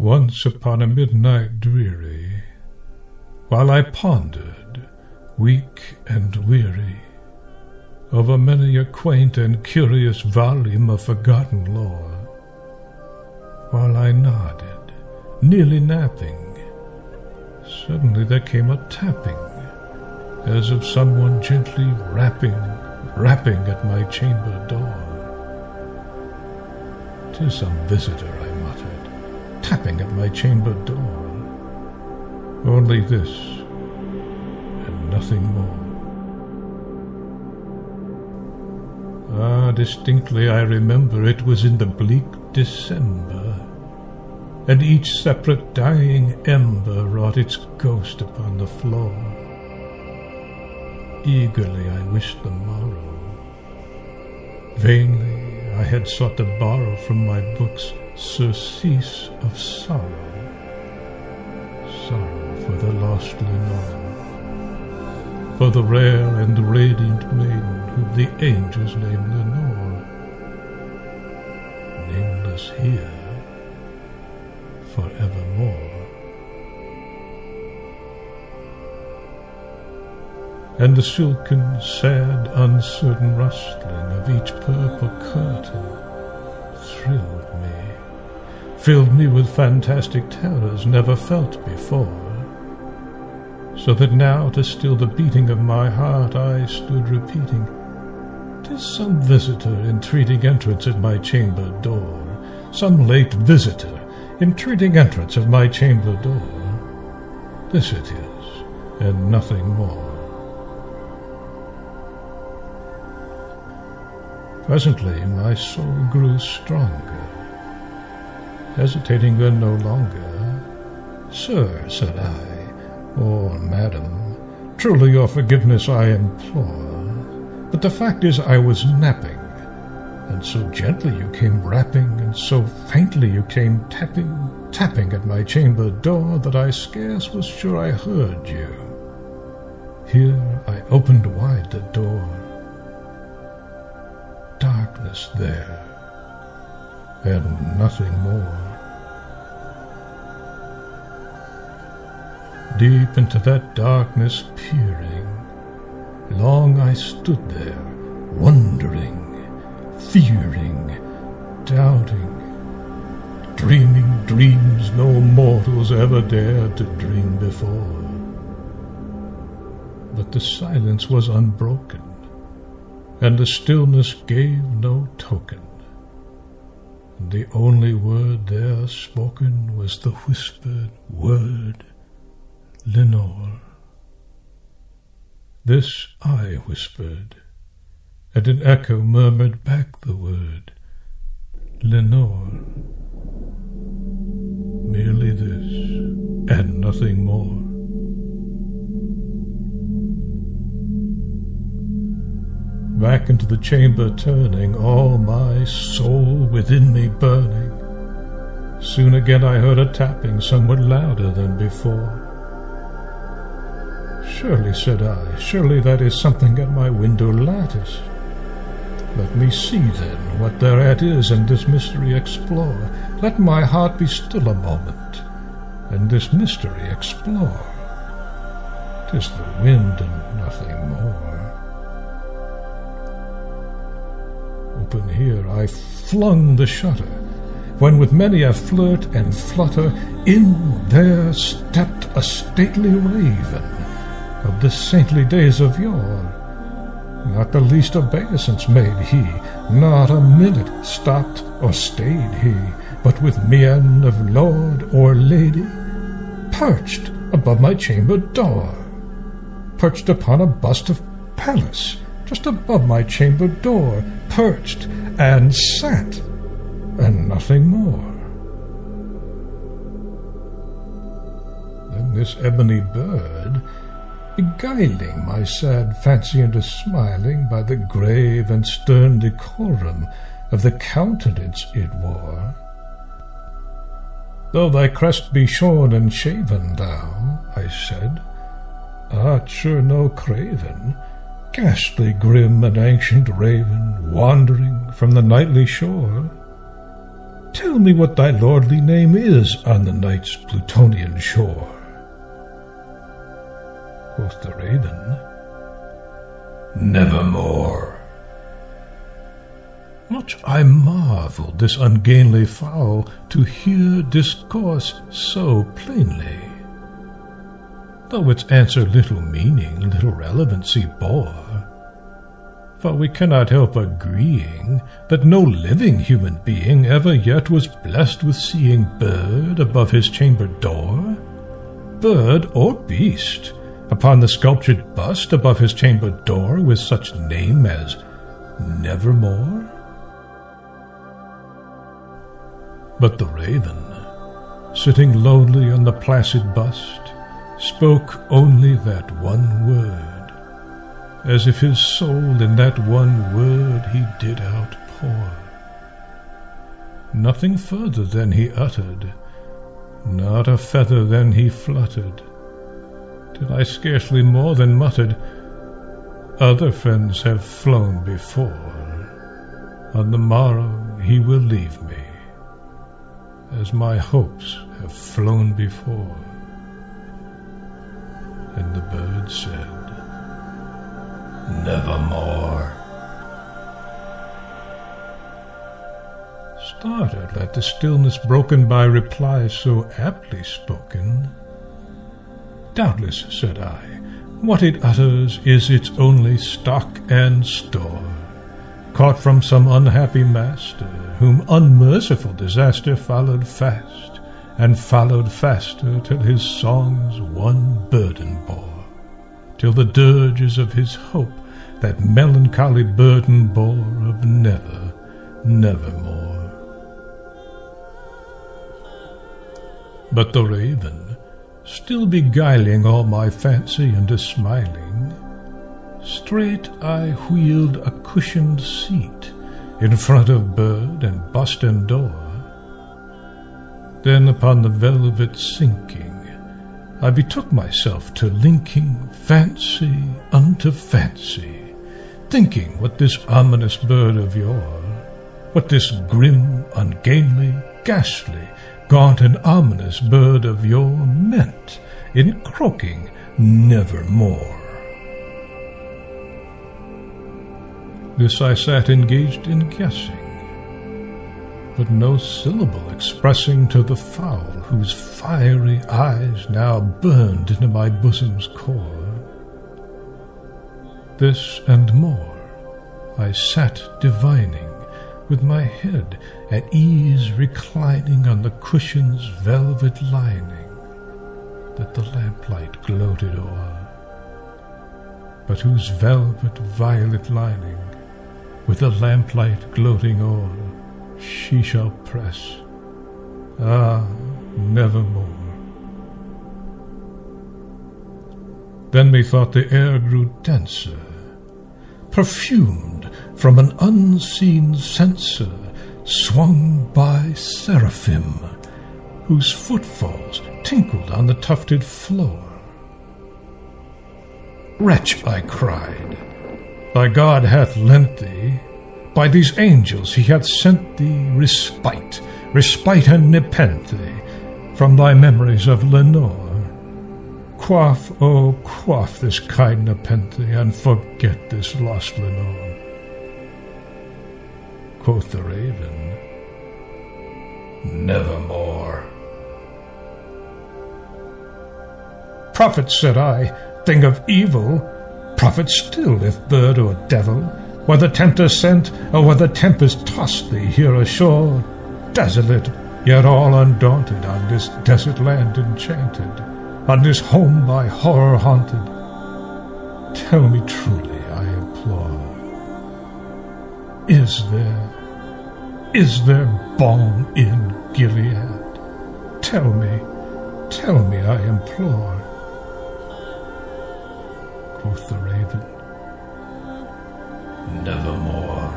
Once upon a midnight dreary, while I pondered, weak and weary, over many a quaint and curious volume of forgotten lore, while I nodded, nearly napping, suddenly there came a tapping, as of someone gently rapping at my chamber door. "'Tis some visitor," I muttered, "tapping at my chamber door. Only this, and nothing more." Distinctly I remember it was in the bleak December, and each separate dying ember wrought its ghost upon the floor. Eagerly I wished the morrow. Vainly I had sought to borrow from my books surcease of sorrow, sorrow for the lost Lenore, for the rare and radiant maiden whom the angels name Lenore, nameless here forevermore. And the silken, sad, uncertain rustling of each purple curtain thrilled me, filled me with fantastic terrors never felt before, so that now, to still the beating of my heart, I stood repeating, "'Tis some visitor entreating entrance at my chamber door, some late visitor entreating entrance at my chamber door. This it is, and nothing more." Presently my soul grew stronger. Hesitating then no longer, "Sir," said I, "or madam, truly your forgiveness I implore, but the fact is I was napping, and so gently you came rapping, and so faintly you came tapping at my chamber door, that I scarce was sure I heard you. Here I opened wide the door. Darkness there, and nothing more. Deep into that darkness peering, long I stood there, wondering, fearing, doubting, dreaming dreams no mortals ever dared to dream before. But the silence was unbroken, and the stillness gave no token, and the only word there spoken was the whispered word, Lenore. This I whispered, and an echo murmured back the word, Lenore. Merely this, and nothing more. Back into the chamber turning, all my soul within me burning. Soon again I heard a tapping somewhat louder than before. "Surely," said I, "surely that is something at my window lattice. Let me see, then, what thereat is, and this mystery explore. Let my heart be still a moment, and this mystery explore. 'Tis the wind and nothing more." Open here I flung the shutter, when with many a flirt and flutter, in there stepped a stately raven of the saintly days of yore. Not the least obeisance made he, not a minute stopped or stayed he, but with mien of lord or lady, perched above my chamber door, perched upon a bust of Pallas, just above my chamber door, perched and sat, and nothing more. Then this ebony bird, beguiling my sad fancy into smiling by the grave and stern decorum of the countenance it wore. "Though thy crest be shorn and shaven, thou," I said, "art sure no craven, ghastly grim and ancient raven, wandering from the nightly shore. tell me what thy lordly name is on the night's Plutonian shore. Quoth the raven, Nevermore. Much I marvelled this ungainly fowl to hear discourse so plainly, though its answer little meaning, little relevancy bore. For we cannot help agreeing that no living human being ever yet was blessed with seeing bird above his chamber door, bird or beast, upon the sculptured bust above his chamber door with such name as Nevermore. But the raven, sitting lonely on the placid bust, spoke only that one word, as if his soul in that one word he did outpour. Nothing further than he uttered, not a feather than he fluttered, till I scarcely more than muttered, Other friends have flown before, on the morrow he will leave me, as my hopes have flown before. And the bird said, Nevermore. Startled at the stillness broken by replies so aptly spoken, Doubtless, said I, what it utters is its only stock and store, caught from some unhappy master, whom unmerciful disaster followed fast, and followed faster till his songs one burden bore, till the dirges of his hope that melancholy burden bore of never, nevermore. But the raven, still beguiling all my fancy into smiling, straight I wheeled a cushioned seat in front of bird and bust and door. Then upon the velvet sinking, I betook myself to linking fancy unto fancy, thinking what this ominous bird of yore, what this grim, ungainly, ghastly, gaunt and ominous bird of yore meant in croaking nevermore. This I sat engaged in guessing, but no syllable expressing to the fowl whose fiery eyes now burned into my bosom's core. This and more I sat divining, with my head at ease reclining on the cushion's velvet lining, that the lamplight gloated o'er, but whose velvet violet lining, with the lamplight gloating o'er, she shall press, nevermore. Then methought the air grew denser, perfumed from an unseen censer swung by seraphim, whose footfalls tinkled on the tufted floor. Wretch, I cried, thy God hath lent thee, by these angels he hath sent thee respite, respite and nepenthe, from thy memories of Lenore. Quaff, oh, quaff this kind nepenthe, and forget this lost Lenore. Quoth the raven, Nevermore. Prophet, said I, thing of evil, prophet still, if bird or devil, whether tempter sent, or whether tempest tossed thee here ashore, desolate, yet all undaunted, on this desert land enchanted, on this home by horror haunted. Tell me truly, I implore, is there balm in Gilead? Tell me, I implore. Quoth the raven, Nevermore.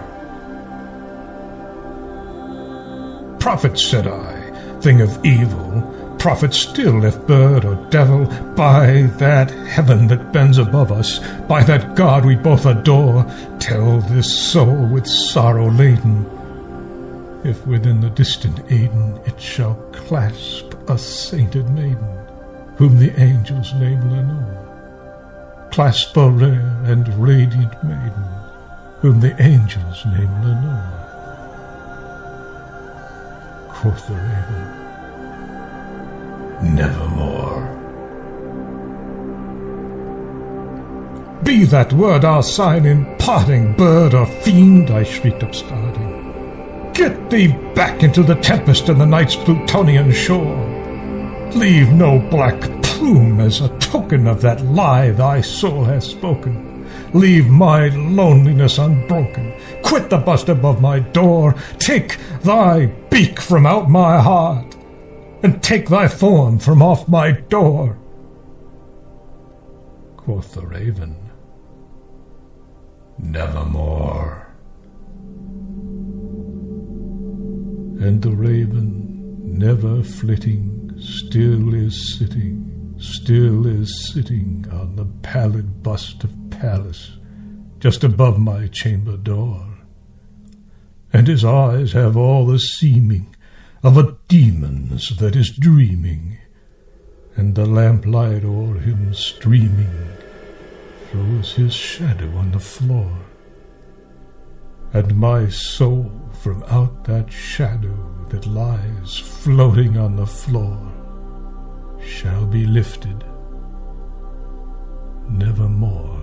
Prophet, said I, thing of evil, prophet still, if bird or devil, by that heaven that bends above us, by that God we both adore, tell this soul with sorrow laden, if within the distant Eden it shall clasp a sainted maiden, whom the angels name Lenore. Clasp a rare and radiant maiden, whom the angels name Lenore. Quoth the raven, nevermore. Be that word our sign in parting, bird or fiend, I shrieked upstarting. Get thee back into the tempest and the night's Plutonian shore. Leave no black plume as a token of that lie thy soul hath spoken. Leave my loneliness unbroken. Quit the bust above my door. Take thy beak from out my heart, and take thy form from off my door. Quoth the raven, nevermore. And the raven, never flitting, still is sitting on the pallid bust of Pallas, just above my chamber door. And his eyes have all the seeming of a demon's that is dreaming, and the lamplight o'er him streaming throws his shadow on the floor. And my soul from out that shadow that lies floating on the floor shall be lifted nevermore.